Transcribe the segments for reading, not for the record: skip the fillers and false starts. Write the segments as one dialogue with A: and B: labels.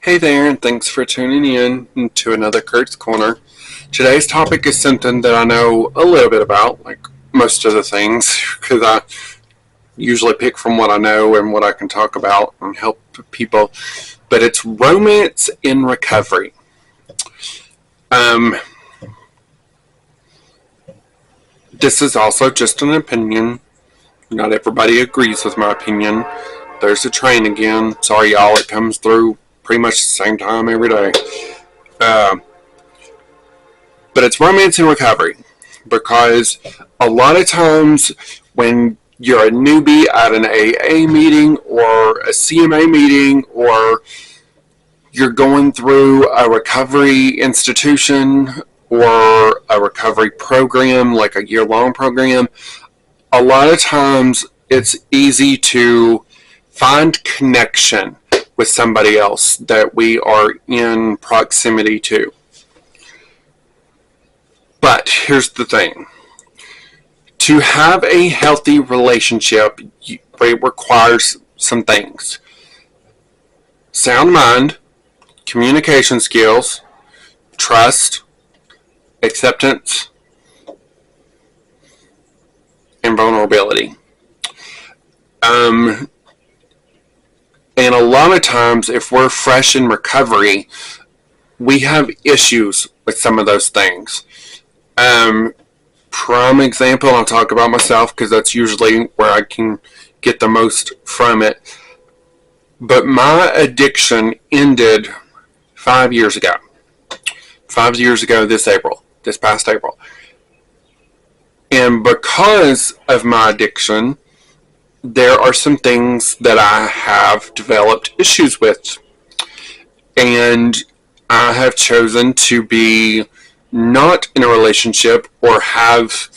A: Hey there, and thanks for tuning in to another Kurt's Corner. Today's topic is something that I know a little bit about, like most of the things, because I usually pick from what I know and what I can talk about and help people. But it's romance in recovery. This is also just an opinion. Not everybody agrees with my opinion. There's the train again. Sorry, y'all, it comes through pretty much the same time every day. But it's romance in recovery, because a lot of times when you're a newbie at an AA meeting or a CMA meeting, or you're going through a recovery institution or a recovery program, like a year-long program, a lot of times it's easy to find connection with somebody else that we are in proximity to. But here's the thing. To have a healthy relationship, it requires some things. Sound mind, communication skills, trust, acceptance, and vulnerability. And a lot of times, if we're fresh in recovery, we have issues with some of those things. Prime example, I'll talk about myself because that's usually where I can get the most from it. But my addiction ended 5 years ago. 5 years ago this past April. And because of my addiction, there are some things that I have developed issues with. And I have chosen to be not in a relationship or have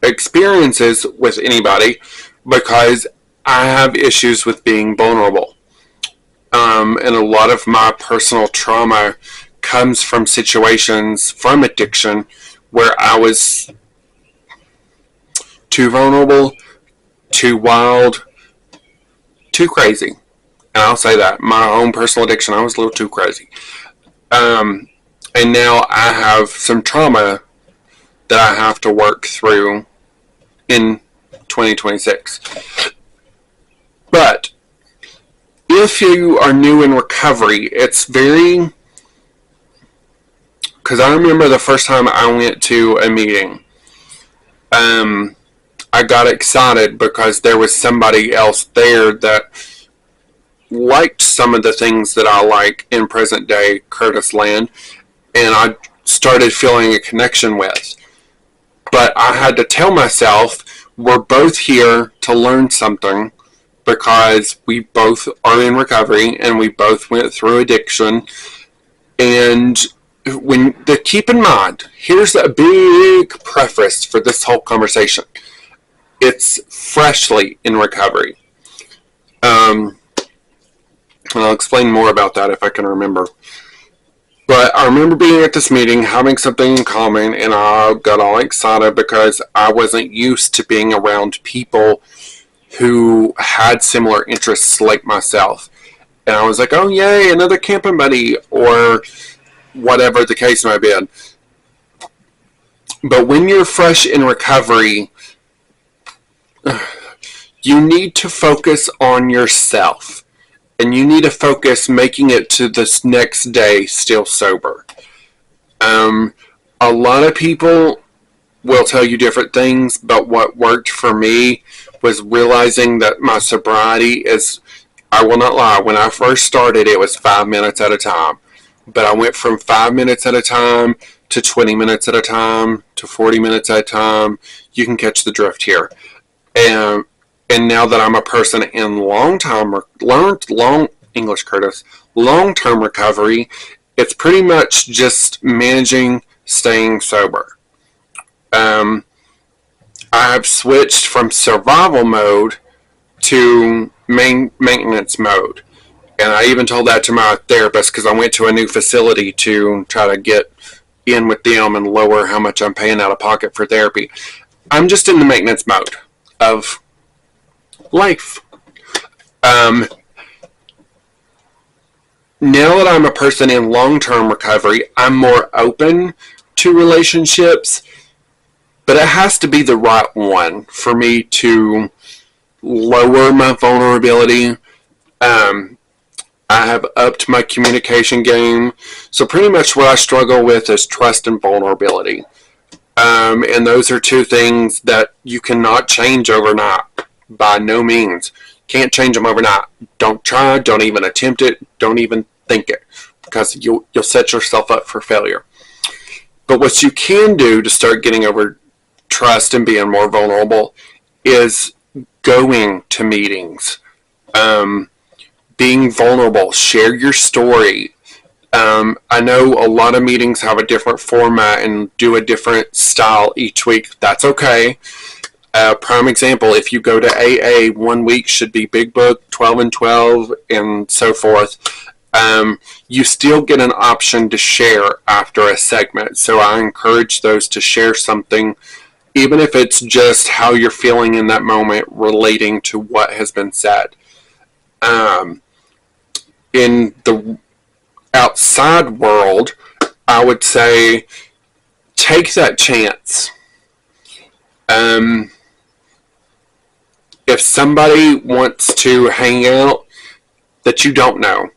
A: experiences with anybody because I have issues with being vulnerable. And a lot of my personal trauma comes from situations from addiction where I was too vulnerable, too wild, too crazy. And I'll say that. My own personal addiction, I was a little too crazy. And now I have some trauma that I have to work through in 2026. But if you are new in recovery, it's very... Because I remember the first time I went to a meeting, I got excited because there was somebody else there that liked some of the things that I like in present day Curtis land, and I started feeling a connection with. But I had to tell myself, we're both here to learn something because we both are in recovery and we both went through addiction. And keep in mind, here's a big preface for this whole conversation. It's freshly in recovery. And I'll explain more about that if I can remember. But I remember being at this meeting, having something in common, and I got all excited because I wasn't used to being around people who had similar interests like myself. And I was like, oh yay, another camping buddy, or whatever the case might be. But when you're fresh in recovery, you need to focus on yourself. And you need to focus making it to this next day still sober. A lot of people will tell you different things, but what worked for me was realizing that my sobriety is, I will not lie, when I first started it was 5 minutes at a time. But I went from 5 minutes at a time to 20 minutes at a time to 40 minutes at a time. You can catch the drift here. And now that I'm a person in long-term recovery, it's pretty much just managing staying sober. I have switched from survival mode to maintenance mode. And I even told that to my therapist because I went to a new facility to try to get in with them and lower how much I'm paying out of pocket for therapy. I'm just in the maintenance mode of life. Now that I'm a person in long-term recovery, I'm more open to relationships, but it has to be the right one for me to lower my vulnerability. I have upped my communication game. So pretty much what I struggle with is trust and vulnerability. And those are two things that you cannot change overnight. By no means. Can't change them overnight. Don't try. Don't even attempt it. Don't even think it. Because you'll set yourself up for failure. But what you can do to start getting over trust and being more vulnerable is going to meetings. Being vulnerable. Share your story. I know a lot of meetings have a different format and do a different style each week. That's okay. Prime example, if you go to AA, 1 week should be Big Book, 12 and 12, and so forth. You still get an option to share after a segment. So I encourage those to share something, even if it's just how you're feeling in that moment relating to what has been said. In the outside world, I would say take that chance. If somebody wants to hang out that you don't know,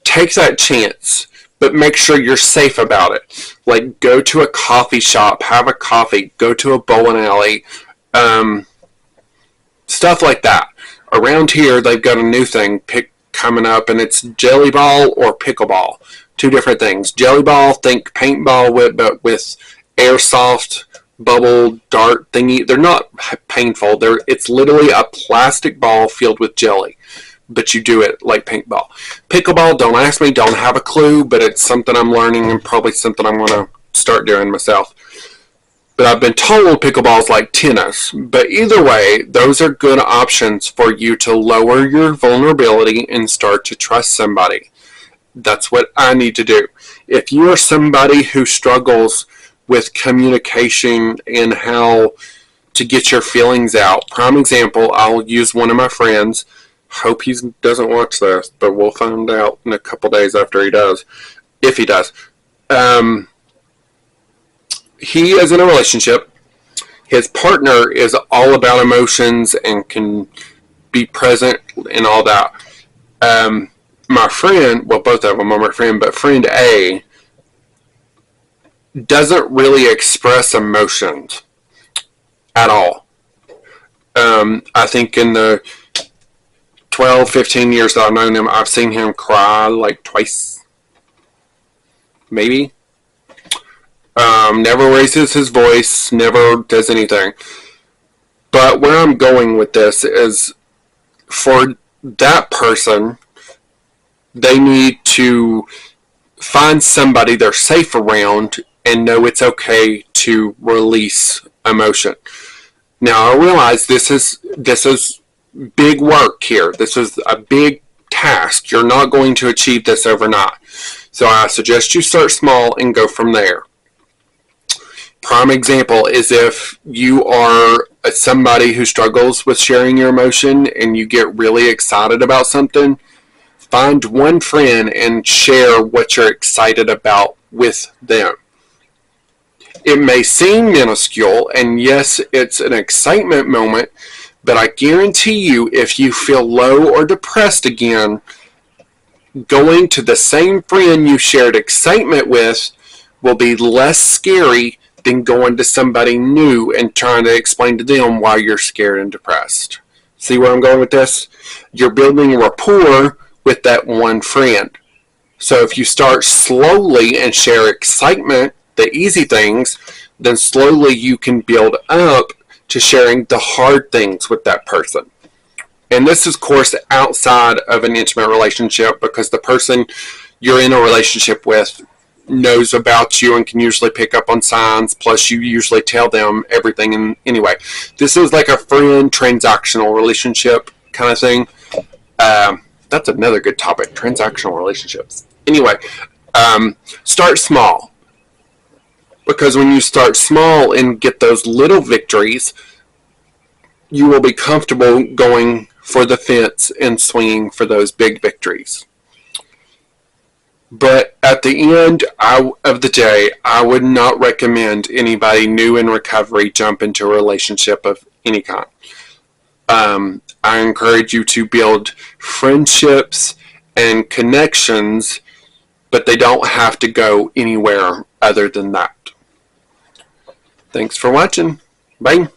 A: take that chance, but make sure you're safe about it. Like, go to a coffee shop, have a coffee, go to a bowling alley, stuff like that. Around here, they've got a new thing coming up, and it's jelly ball or pickleball. Two different things. Jelly ball, think paintball, but with airsoft bubble dart thingy. They're not painful. It's literally a plastic ball filled with jelly, but you do it like paintball. Pickleball, don't ask me, don't have a clue, but it's something I'm learning and probably something I'm going to start doing myself. But I've been told pickleball's like tennis. But either way, those are good options for you to lower your vulnerability and start to trust somebody. That's what I need to do. If you are somebody who struggles with communication and how to get your feelings out, prime example, I'll use one of my friends. Hope he doesn't watch this, but we'll find out in a couple days after he does, if he does. He is in a relationship. His partner is all about emotions and can be present and all that. My friend, well, both of them are my friend, but friend A doesn't really express emotions at all. I think in the 12, 15 years that I've known him, I've seen him cry like twice, maybe. Never raises his voice, never does anything. But where I'm going with this is, for that person, they need to find somebody they're safe around and know it's okay to release emotion. Now, I realize this is big work here. This is a big task. You're not going to achieve this overnight. So I suggest you start small and go from there. Prime example is if you are somebody who struggles with sharing your emotion and you get really excited about something, find one friend and share what you're excited about with them. It may seem minuscule, and yes, it's an excitement moment, but I guarantee you, if you feel low or depressed again, going to the same friend you shared excitement with will be less scary than going to somebody new and trying to explain to them why you're scared and depressed. See where I'm going with this? You're building rapport with that one friend. So if you start slowly and share excitement, the easy things, then slowly you can build up to sharing the hard things with that person. And this is, of course, outside of an intimate relationship, because the person you're in a relationship with knows about you and can usually pick up on signs, plus you usually tell them everything. And anyway, this is like a friend transactional relationship kind of thing. That's another good topic, transactional relationships. Anyway, start small, because when you start small and get those little victories, you will be comfortable going for the fence and swinging for those big victories. But at the end of the day, I would not recommend anybody new in recovery jump into a relationship of any kind. I encourage you to build friendships and connections, but they don't have to go anywhere other than that. Thanks for watching. Bye.